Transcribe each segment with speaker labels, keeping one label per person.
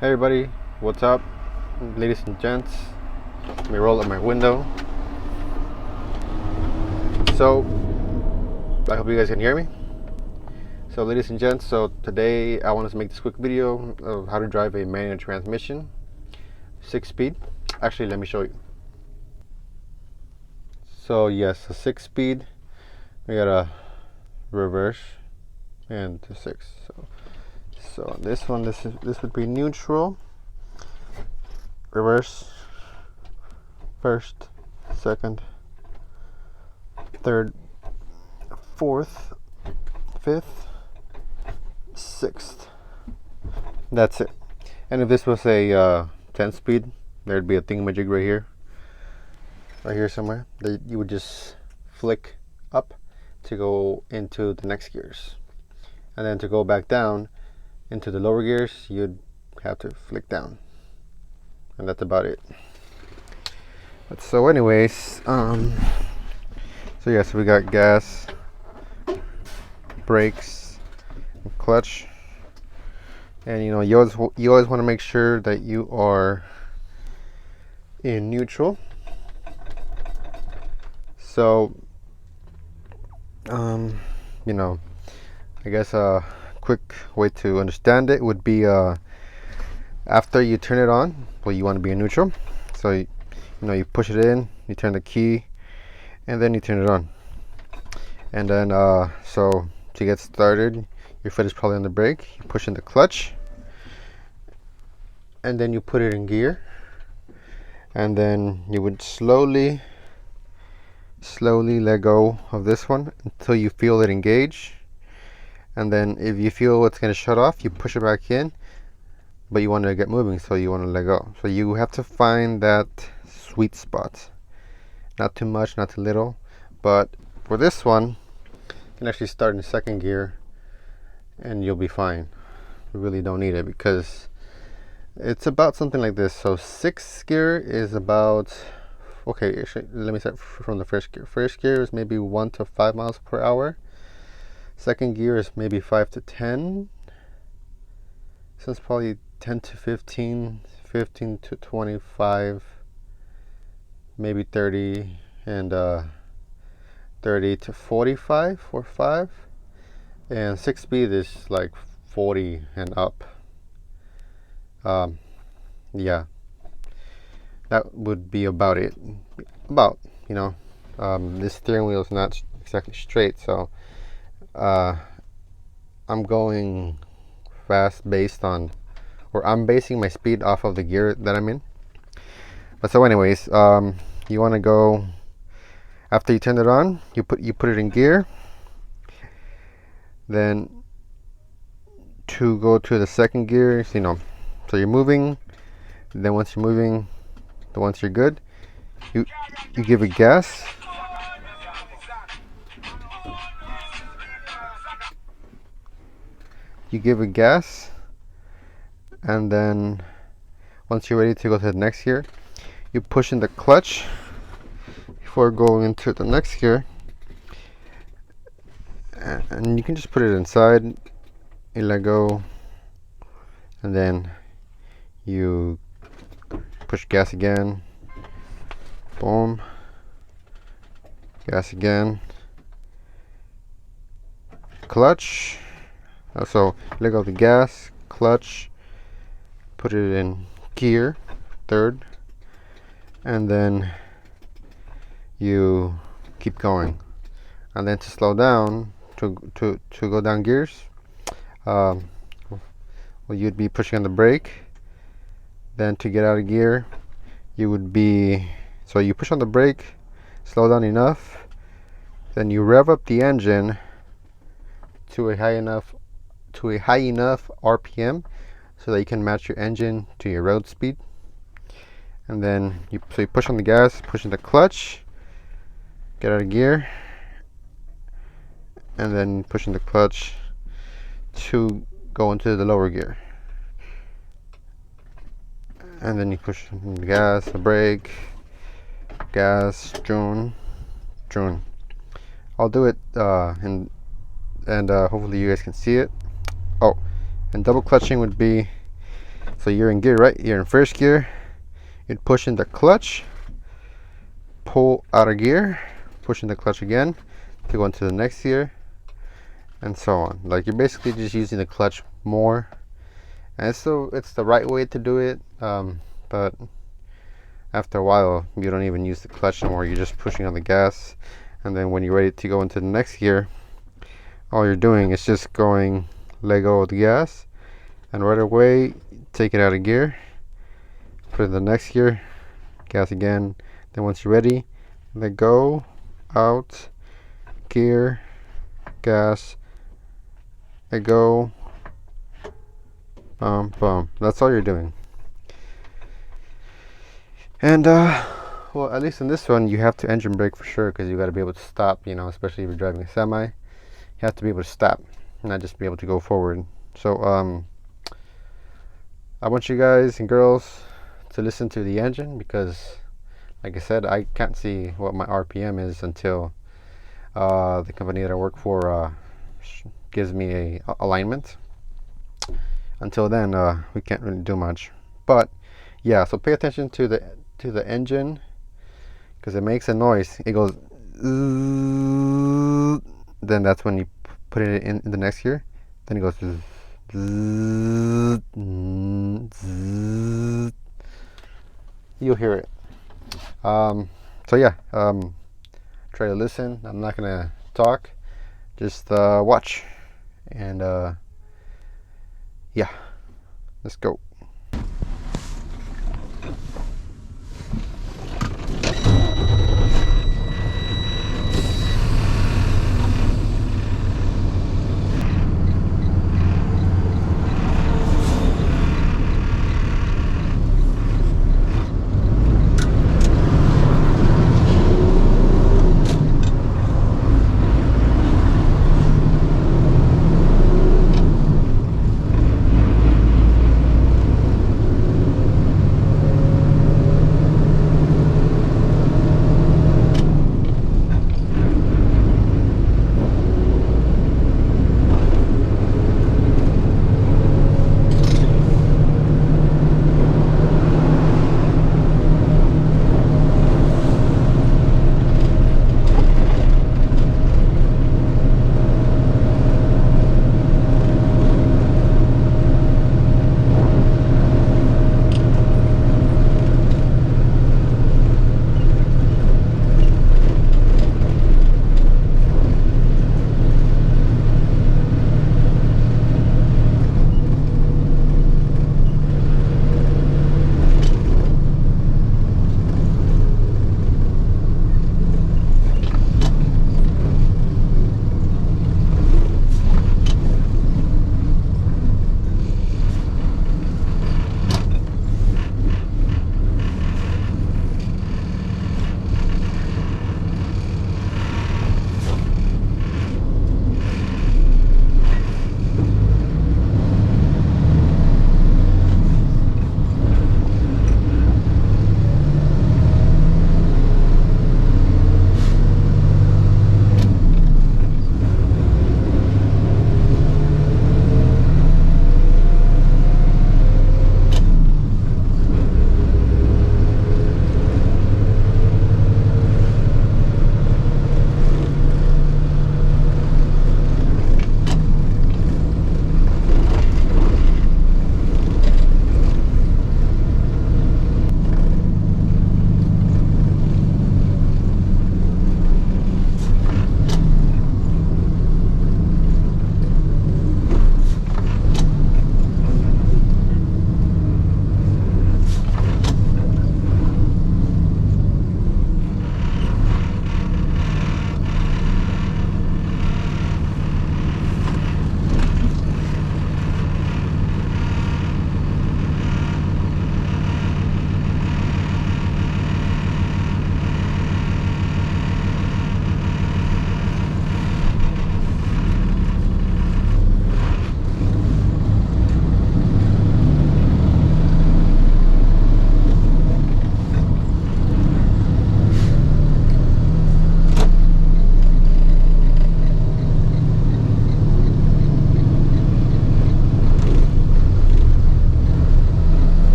Speaker 1: Hey everybody, what's up, ladies and gents? Let me roll up my window. So, I hope you guys can hear me. So, ladies and gents, today I wanted to make this quick video of how to drive a manual transmission, 6-speed. Actually, let me show you. So, yes, a 6-speed. We got a reverse and the 6. So this one, this would be neutral, reverse, first, second, third, fourth, fifth, sixth. That's it. And if this was a 10-speed, there'd be a thingamajig right here somewhere that you would just flick up to go into the next gears, and then to go back down into the lower gears you'd have to flick down, and that's about it. But so anyways, so we got gas, brakes, clutch, and you always want to make sure that you are in neutral. So I guess a quick way to understand it would be after you turn it on, well, you want to be in neutral. So you push it in, you turn the key, and then you turn it on. And then so to get started, your foot is probably on the brake, you push in the clutch, and then you put it in gear, and then you would slowly let go of this one until you feel it engage. And then if you feel it's going to shut off, you push it back in, but you want to get moving, so you want to let go. So you have to find that sweet spot, not too much, not too little. But for this one, you can actually start in second gear and you'll be fine. You really don't need it because it's about something like this. So 6th gear is about, okay, actually, let me start from the first gear. First gear is maybe 1 to 5 miles per hour. Second gear is maybe 5 to 10. So it's probably 10 to 15, 15 to 25, maybe 30, and 30 to 45 or 5. And 6 speed is like 40 and up. Yeah, that would be about it. This steering wheel is not exactly straight, so I'm going fast based on, or I'm basing my speed off of the gear that I'm in. But so anyways, you want to go, after you turn it on, you put it in gear, then to go to the second gear, so you're moving, then once you're good, you give it gas. You give it gas, and then once you're ready to go to the next gear, you push in the clutch before going into the next gear, and you can just put it inside, you let go, and then you push gas again, boom, gas again, clutch. So let go of the gas, clutch, put it in gear, third, and then you keep going. And then to slow down, to go down gears, well, you'd be pushing on the brake. Then to get out of gear, you would be, so you push on the brake, slow down enough, then you rev up the engine to a high enough RPM so that you can match your engine to your road speed. And then you push on the gas, push in the clutch, get out of gear, and then push in the clutch to go into the lower gear. And then you push the gas, the brake, gas, drone. I'll do it and hopefully you guys can see it. Oh, and double clutching would be, So you're in gear, right? You're in first gear. You'd push in the clutch, pull out of gear, push in the clutch again to go into the next gear, and so on. Like, you're basically just using the clutch more, and it's the right way to do it. But after a while, you don't even use the clutch anymore. You're just pushing on the gas, and then when you're ready to go into the next gear, all you're doing is just going let go of the gas, and right away take it out of gear, put it in the next gear, gas again. Then once you're ready, let go, out, gear, gas, let go, boom. That's all you're doing. And well, at least in this one, you have to engine brake for sure, because you got to be able to stop. You know, especially if you're driving a semi, you have to be able to stop, not just be able to go forward. So I want you guys and girls to listen to the engine, because like I said, I can't see what my RPM is until the company that I work for gives me a alignment. Until then, we can't really do much. But yeah, so pay attention to the engine, because it makes a noise. It goes zzz, then that's when you put it in the next gear. Then it goes zzz, zzz. You'll hear it. So yeah, try to listen. I'm not gonna talk, just watch, and yeah, let's go.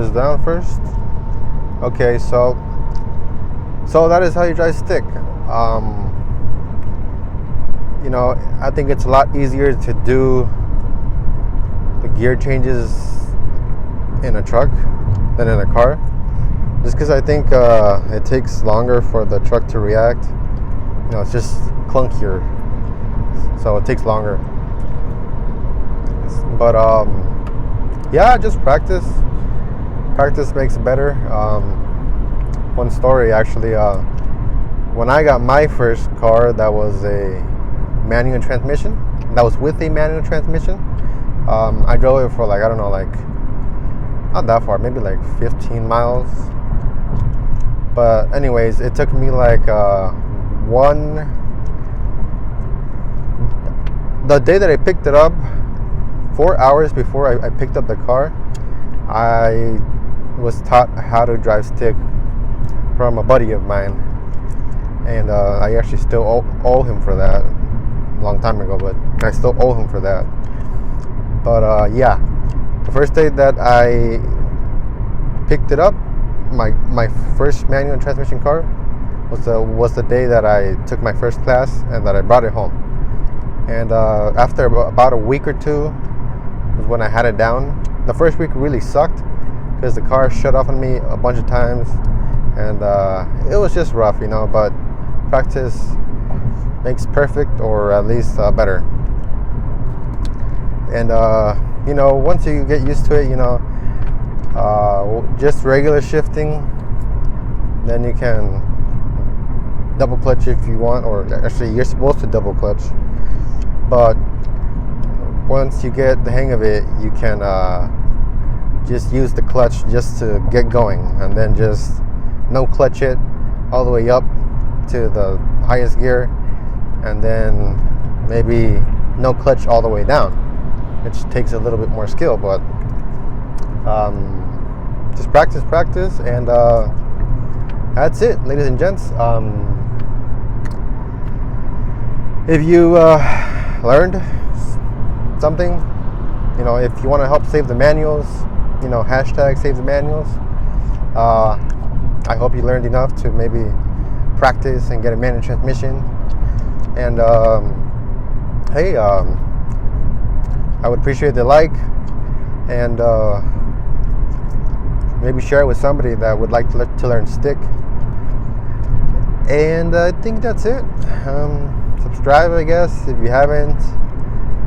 Speaker 1: this down first. Okay, so that is how you drive stick. You know, I think it's a lot easier to do the gear changes in a truck than in a car, just because I think it takes longer for the truck to react. You know, it's just clunkier, so it takes longer. But yeah, just practice makes it better. One story, actually, when I got my first car, that was a manual transmission. That was with a manual transmission. I drove it for like, I don't know, like not that far, maybe like 15 miles. But anyways, it took me like the day that I picked it up, 4 hours before I picked up the car, I was taught how to drive stick from a buddy of mine, and I actually still owe him for that. A long time ago, but I still owe him for that. But yeah, the first day that I picked it up, my first manual transmission car was the day that I took my first class and that I brought it home. And after about a week or two was when I had it down. The first week really sucked because the car shut off on me a bunch of times, and it was just rough, you know. But practice makes perfect, or at least better. And you know, once you get used to it, you know, just regular shifting, then you can double clutch if you want, or actually you're supposed to double clutch. But once you get the hang of it, you can just use the clutch just to get going, and then just no clutch it all the way up to the highest gear, and then maybe no clutch all the way down, which takes a little bit more skill. But just practice, and that's it, ladies and gents. If you learned something, you know, if you want to help save the manuals, you know, hashtag save the manuals. I hope you learned enough to maybe practice and get a manual transmission. And hey, I would appreciate the like, and maybe share it with somebody that would like to learn stick. And I think that's it. Subscribe, I guess, if you haven't.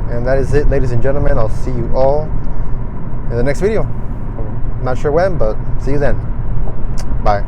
Speaker 1: And that is it, ladies and gentlemen. I'll see you all in the next video. I'm not sure when, but see you then. Bye.